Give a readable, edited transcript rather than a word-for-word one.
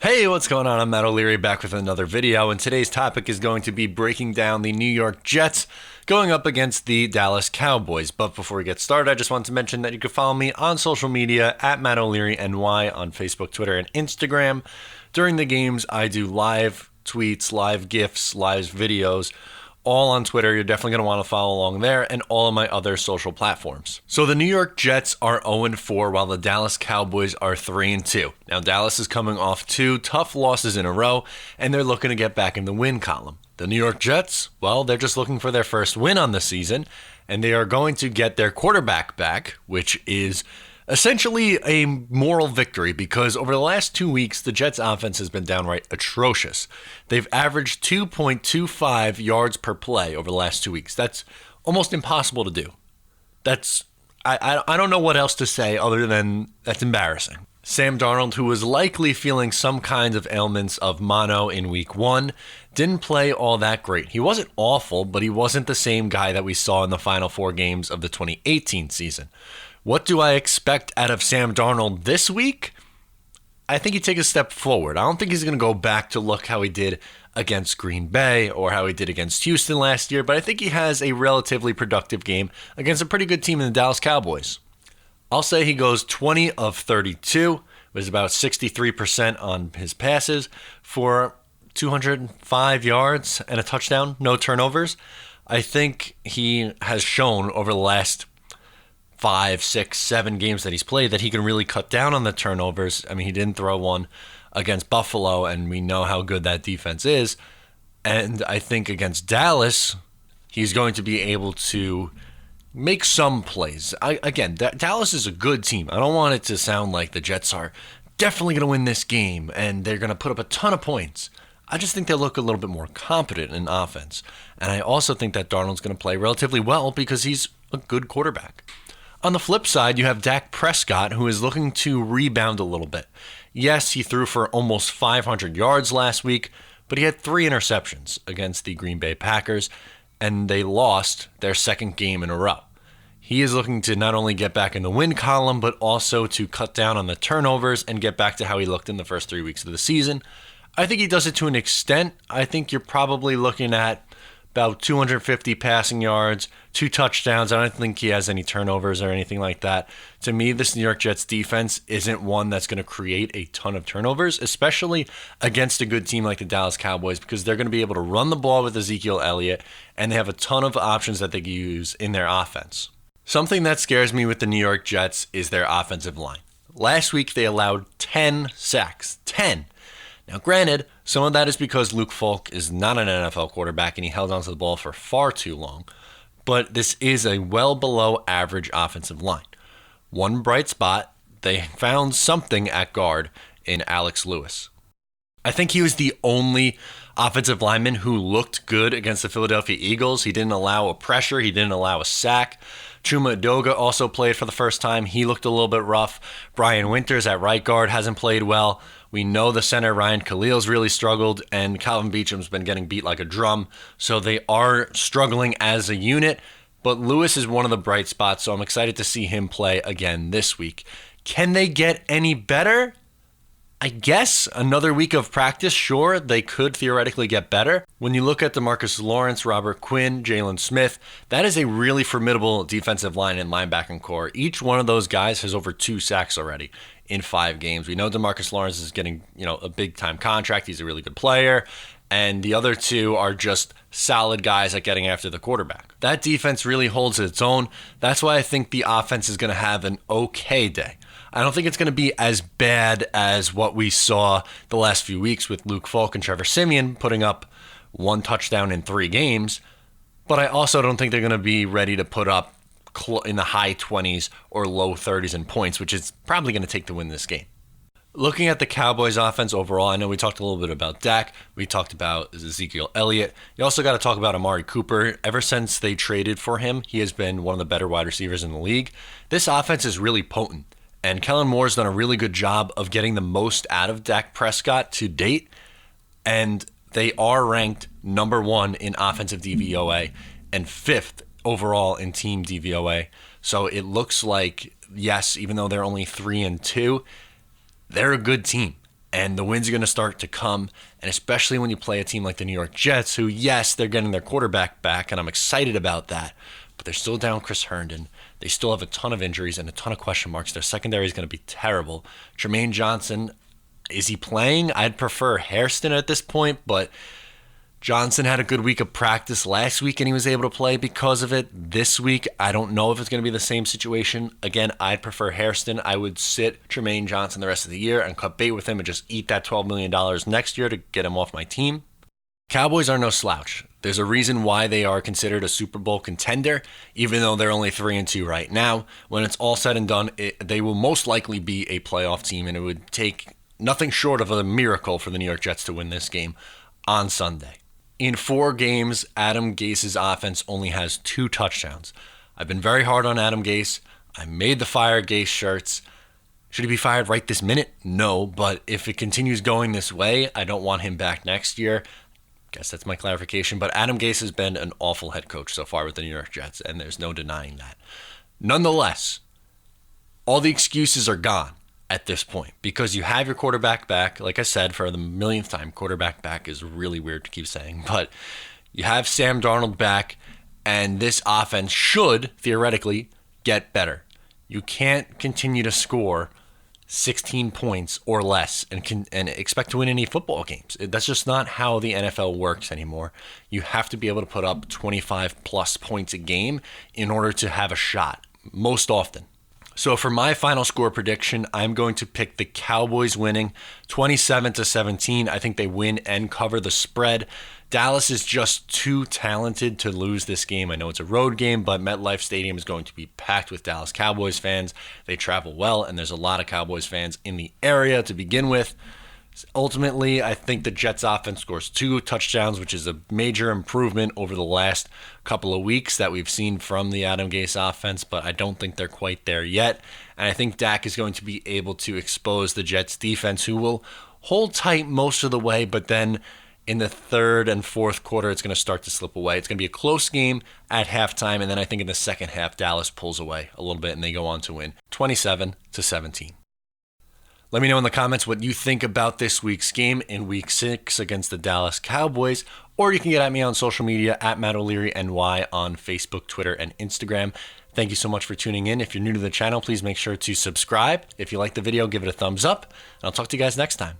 Hey, what's going on? I'm Matt O'Leary back with another video, and today's topic is going to be breaking down the New York Jets going up against the Dallas Cowboys. But before we get started, I just want to mention that you can follow me on social media at Matt O'Leary NY on Facebook, Twitter, and Instagram. During the games, I do live tweets, live GIFs, live videos, all on Twitter. You're definitely going to want to follow along there, and all of my other social platforms. So the New York Jets are 0-4, while the Dallas Cowboys are 3-2. Now, Dallas is coming off two tough losses in a row, and they're looking to get back in the win column. The New York Jets, well, they're just looking for their first win on the season, and they are going to get their quarterback back, which is essentially a moral victory because over the last 2 weeks, the Jets offense has been downright atrocious. They've averaged 2.25 yards per play over the last 2 weeks. That's almost impossible to do. I don't know what else to say other than that's embarrassing. Sam Darnold, who was likely feeling some kind of ailments of mono in week one, didn't play all that great. He wasn't awful, but he wasn't the same guy that we saw in the final four games of the 2018 season. What do I expect out of Sam Darnold this week? I think he'd take a step forward. I don't think he's going to go back to look how he did against Green Bay or how he did against Houston last year, but I think he has a relatively productive game against a pretty good team in the Dallas Cowboys. I'll say he goes 20 of 32, was about 63% on his passes for 205 yards and a touchdown, no turnovers. I think he has shown over the last 5, 6, 7 games that he's played that he can really cut down on the turnovers. I mean, he didn't throw one against Buffalo, and we know how good that defense is. And I think against Dallas, he's going to be able to make some plays. Dallas is a good team. I don't want it to sound like the Jets are definitely going to win this game and they're going to put up a ton of points. I just think they look a little bit more competent in offense. And I also think that Darnold's going to play relatively well because he's a good quarterback. On the flip side, you have Dak Prescott, who is looking to rebound a little bit. Yes, he threw for almost 500 yards last week, but he had 3 interceptions against the Green Bay Packers, and they lost their second game in a row. He is looking to not only get back in the win column, but also to cut down on the turnovers and get back to how he looked in the first 3 weeks of the season. I think he does it to an extent. I think you're probably looking at about 250 passing yards, 2 touchdowns. I don't think he has any turnovers or anything like that. To me, this New York Jets defense isn't one that's going to create a ton of turnovers, especially against a good team like the Dallas Cowboys, because they're going to be able to run the ball with Ezekiel Elliott, and they have a ton of options that they can use in their offense. Something that scares me with the New York Jets is their offensive line. Last week, they allowed 10 sacks. 10. Now, granted, some of that is because Luke Falk is not an NFL quarterback and he held onto the ball for far too long, but this is a well below average offensive line. One bright spot, they found something at guard in Alex Lewis. I think he was the only offensive lineman who looked good against the Philadelphia Eagles. He didn't allow a pressure, he didn't allow a sack. Chuma Edoga also played for the first time. He looked a little bit rough. Brian Winters at right guard hasn't played well. We know the center, Ryan Khalil's really struggled, and Calvin Beacham's been getting beat like a drum. So they are struggling as a unit, but Lewis is one of the bright spots, so I'm excited to see him play again this week. Can they get any better? I guess another week of practice, sure, they could theoretically get better. When you look at DeMarcus Lawrence, Robert Quinn, Jalen Smith, that is a really formidable defensive line and linebacking core. Each one of those guys has over 2 sacks already in 5 games. We know DeMarcus Lawrence is getting, a big-time contract. He's a really good player. And the other 2 are just solid guys at getting after the quarterback. That defense really holds its own. That's why I think the offense is going to have an okay day. I don't think it's going to be as bad as what we saw the last few weeks with Luke Falk and Trevor Siemian putting up 1 touchdown in 3 games. But I also don't think they're going to be ready to put up in the high 20s or low 30s in points, which is probably going to take to win this game. Looking at the Cowboys offense overall, I know we talked a little bit about Dak. We talked about Ezekiel Elliott. You also got to talk about Amari Cooper. Ever since they traded for him, he has been one of the better wide receivers in the league. This offense is really potent. And Kellen Moore's done a really good job of getting the most out of Dak Prescott to date. And they are ranked number 1 in offensive DVOA and 5th overall in team DVOA. So it looks like, yes, even though they're only 3-2, they're a good team. and the wins are going to start to come. And especially when you play a team like the New York Jets, who, yes, they're getting their quarterback back, and I'm excited about that, but they're still down Chris Herndon. They still have a ton of injuries and a ton of question marks. Their secondary is going to be terrible. Jermaine Johnson, is he playing? I'd prefer Hairston at this point, but Johnson had a good week of practice last week and he was able to play because of it. This week, I don't know if it's going to be the same situation. Again, I'd prefer Hairston. I would sit Jermaine Johnson the rest of the year and cut bait with him and just eat that $12 million next year to get him off my team. Cowboys are no slouch. There's a reason why they are considered a Super Bowl contender, even though they're only 3-2 right now. When it's all said and done, they will most likely be a playoff team, and it would take nothing short of a miracle for the New York Jets to win this game on Sunday. In 4 games, Adam Gase's offense only has 2 touchdowns. I've been very hard on Adam Gase. I made the Fire Gase shirts. Should he be fired right this minute? No, but if it continues going this way, I don't want him back next year. Guess that's my clarification. But Adam Gase has been an awful head coach so far with the New York Jets, and there's no denying that. Nonetheless, all the excuses are gone at this point because you have your quarterback back. Like I said, for the millionth time, quarterback back is really weird to keep saying, but you have Sam Darnold back, and this offense should theoretically get better. You can't continue to score 16 points or less and expect to win any football games. That's just not how the NFL works anymore. You have to be able to put up 25 plus points a game in order to have a shot, most often. So for my final score prediction, I'm going to pick the Cowboys winning 27-17. I think they win and cover the spread. Dallas is just too talented to lose this game. I know it's a road game, but MetLife Stadium is going to be packed with Dallas Cowboys fans. They travel well, and there's a lot of Cowboys fans in the area to begin with. Ultimately, I think the Jets offense scores 2 touchdowns, which is a major improvement over the last couple of weeks that we've seen from the Adam Gase offense, but I don't think they're quite there yet. And I think Dak is going to be able to expose the Jets defense, who will hold tight most of the way, but then in the third and fourth quarter, it's going to start to slip away. It's going to be a close game at halftime, and then I think in the second half, Dallas pulls away a little bit, and they go on to win 27-17. Let me know in the comments what you think about this week's game in Week 6 against the Dallas Cowboys, or you can get at me on social media at Matt O'Leary NY on Facebook, Twitter, and Instagram. Thank you so much for tuning in. If you're new to the channel, please make sure to subscribe. If you like the video, give it a thumbs up, and I'll talk to you guys next time.